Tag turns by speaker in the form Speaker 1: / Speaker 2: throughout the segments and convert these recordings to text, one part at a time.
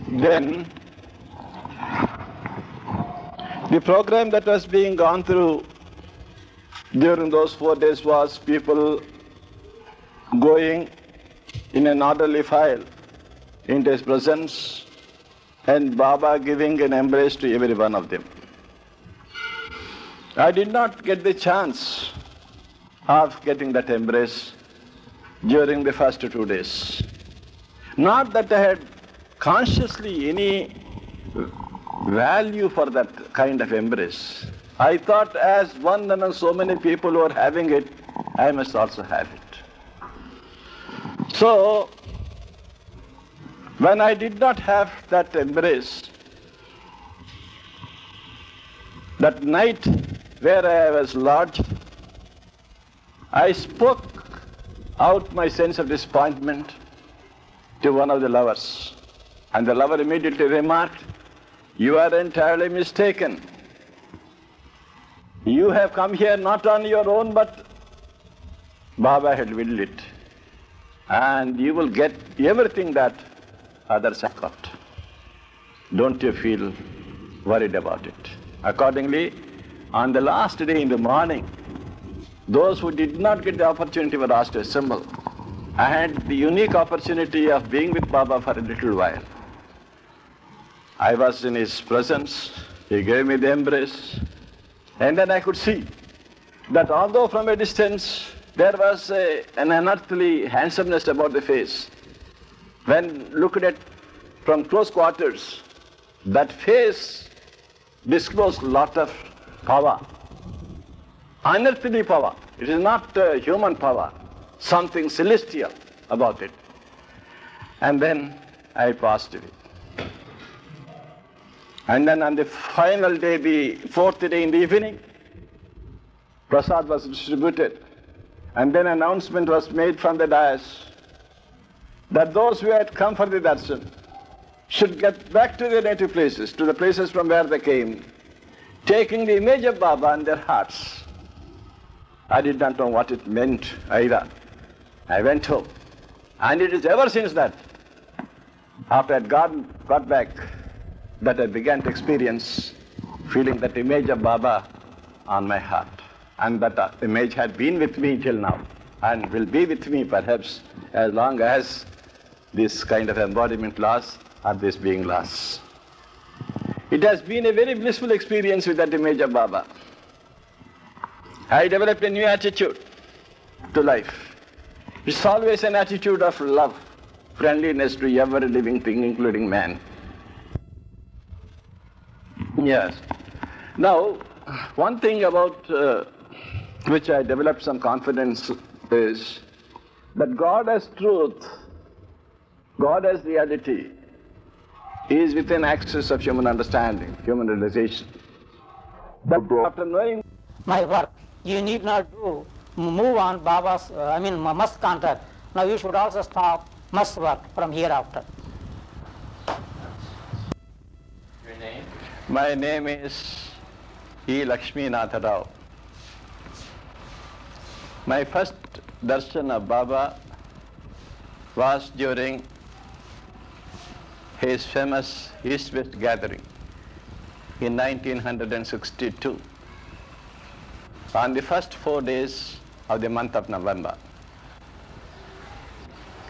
Speaker 1: Then the program that was being gone through during those 4 days was people going in an orderly file into his presence and Baba giving an embrace to every one of them. I did not get the chance of getting that embrace during the first 2 days. Not that I had consciously any value for that kind of embrace. I thought as one among so many people who are having it, I must also have it. So, when I did not have that embrace, that night where I was lodged, I spoke out my sense of disappointment to one of the lovers. And the lover immediately remarked, "You are entirely mistaken. You have come here not on your own, but Baba had willed it. And you will get everything that others have got. Don't you feel worried about it?" Accordingly, on the last day in the morning, those who did not get the opportunity were asked to assemble. I had the unique opportunity of being with Baba for a little while. I was in his presence, he gave me the embrace, and then I could see that although from a distance there was an unearthly handsomeness about the face, when looked at from close quarters, that face disclosed a lot of power, unearthly power. It is not human power, something celestial about it. And then I passed away. And then on the final day, the 4th day in the evening, prasad was distributed. And then an announcement was made from the dais that those who had come for the darshan should get back to their native places, to the places from where they came, taking the image of Baba in their hearts. I did not know what it meant either. I went home. And it is ever since that, after I had got back, that I began to experience feeling that image of Baba on my heart. And that image had been with me till now and will be with me perhaps as long as this kind of embodiment lasts or this being lasts. It has been a very blissful experience with that image of Baba. I developed a new attitude to life. It's always an attitude of love, friendliness to every living thing, including man. Yes. Now, one thing about which I developed some confidence is that God as truth, God as reality, is within access of human understanding, human realization. But after knowing
Speaker 2: my work, you need not move on Baba's, must contact. Now you should also stop must work from hereafter.
Speaker 3: Your name?
Speaker 1: My name is Laushminatha Rao. My first darshan of Baba was during his famous East-West gathering in 1962, on the first 4 days of the month of November.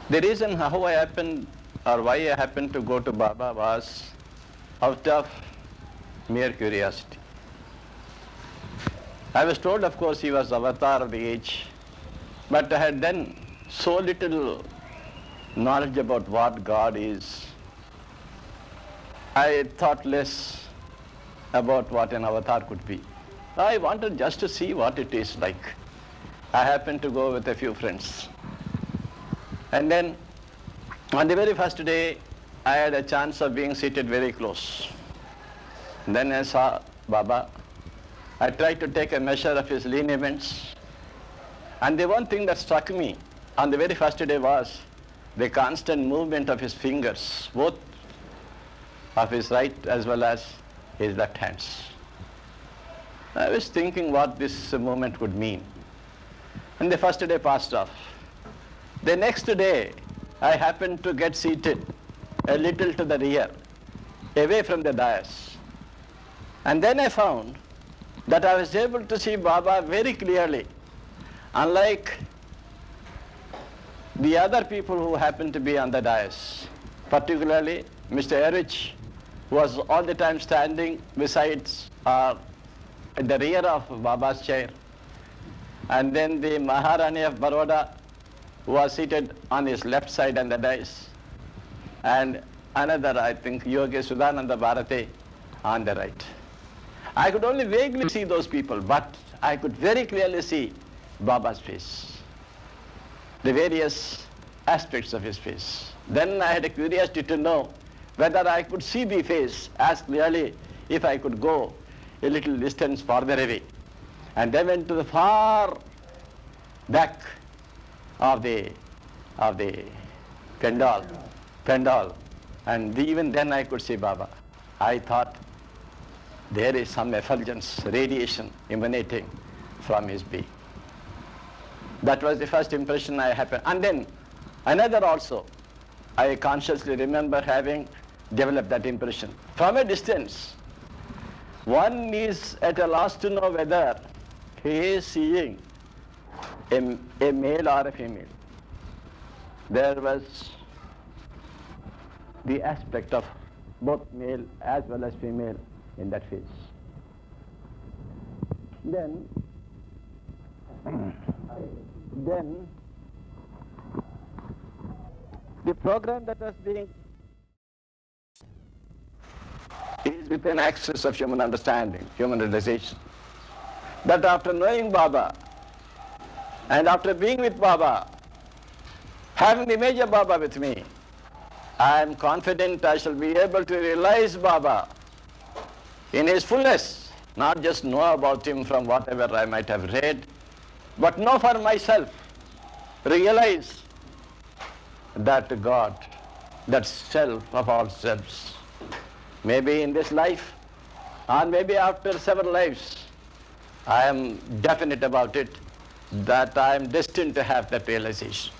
Speaker 1: The reason how I happened or why I happened to go to Baba was out of mere curiosity. I was told, of course, he was the avatar of the age, but I had then so little knowledge about what God is. I thought less about what an avatar could be. I wanted just to see what it is like. I happened to go with a few friends. And then, on the very first day, I had a chance of being seated very close. And then I saw Baba. I tried to take a measure of his lineaments. And the one thing that struck me on the very first day was the constant movement of his fingers, both of his right as well as his left hands. I was thinking what this movement would mean. And the first day passed off. The next day, I happened to get seated a little to the rear, away from the dais. And then I found that I was able to see Baba very clearly, unlike the other people who happened to be on the dais, particularly Mr. Erwin, who was all the time standing besides at the rear of Baba's chair, and then the Maharani of Baroda, who was seated on his left side on the dais, and another, I think, Yogi Sudananda Bharati on the right. I could only vaguely see those people, but I could very clearly see Baba's face, the various aspects of his face. Then I had a curiosity to know whether I could see the face as clearly if I could go a little distance farther away. And then went to the far back of the pendal, and even then I could see Baba. I thought there is some effulgence, radiation emanating from his being. That was the first impression I had. And then another also, I consciously remember having developed that impression. From a distance, one is at a loss to know whether he is seeing a male or a female. There was the aspect of both male as well as female in that face. Then the program that was being is within access of human understanding, human realization. That after knowing Baba and after being with Baba, having the image of Baba with me, I am confident I shall be able to realize Baba in his fullness, not just know about him from whatever I might have read, but know for myself, realize that God, that self of all selves, maybe in this life or maybe after several lives, I am definite about it, that I am destined to have that realization.